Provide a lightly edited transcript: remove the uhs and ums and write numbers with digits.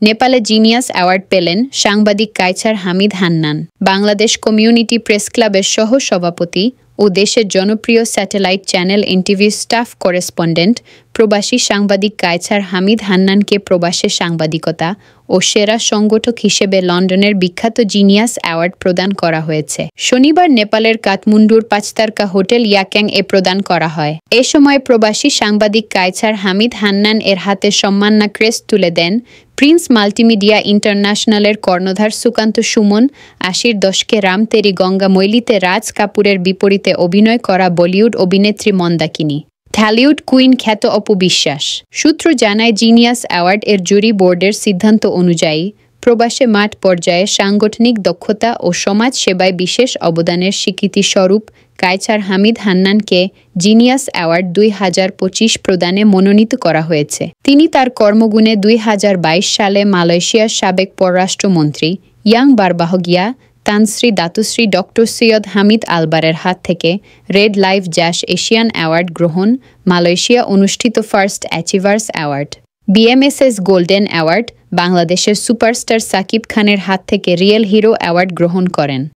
নেপালে genius award পেলেন সাংবাদিক কায়ছার হামিদ হান্নান। বাংলাদেশ কমিউনিটি প্রেস ক্লাবের সহ সভাপতি ও দেশের জনপ্রিয় স্যাটেলাইট চ্যানেল এনটিভির স্টাফ করেসপন্ডেন্ট প্রবাসী সাংবাদিক কায়ছার হামিদ হান্নানকে প্রবাসে সাংবাদিকতা ও সেরা সংগঠক হিসেবে লন্ডনের বিখ্যাত জিনিয়াস অ্যাওয়ার্ড প্রদান করা হয়েছে। শনিবার নেপালের কাঠমান্ডুর ৫-তারকা হোটেল ইয়াক্যাং এ প্রদান করা হয়। এ সময় প্রবাসী সাংবাদিক কায়ছার হামিদ হান্নান এর হাতে সম্মাননা ক্রেস্ট তুলে দেন প্রিন্স মাল্টিমিডিয়া ইন্টারন্যাশনালের কর্ণধার সুকান্ত সুমন। ৮০-র দশকে রাম তেরি গঙ্গা মৈলিতে রাজ কাপুরের বিপরীতে অভিনয় করা বলিউড অভিনেত্রী মন্দাকিনী, ঢালিউড কুইন খ্যাত অপু বিশ্বাস। সূত্র জানায়, জিনিয়াস অ্যাওয়ার্ড এর জুরি বোর্ডের সিদ্ধান্ত অনুযায়ী প্রবাসে মাঠ পর্যায়ে সাংগঠনিক দক্ষতা ও সমাজ সেবায় বিশেষ অবদানের স্বীকৃতি স্বরূপ কায়ছার হামিদ হান্নানকে জিনিয়াস অ্যাওয়ার্ড ২০২৫ প্রদানে মনোনীত করা হয়েছে। তিনি তার কর্মগুণে ২০২২ সালে মালয়েশিয়ার সাবেক পররাষ্ট্রমন্ত্রী young বারবাহগিয়া Tan Sri দাতুশ্রী doctor Syed Hamid আলবারের হাত থেকে রেড লাইফ জ্যাশ এশিয়ান অ্যাওয়ার্ড গ্রহণ, মালয়েশিয়া অনুষ্ঠিত first achievers award, BMSS golden award, বাংলাদেশের সুপারস্টার সাকিব খানের হাত থেকে রিয়েল হিরো অ্যাওয়ার্ড গ্রহণ করেন।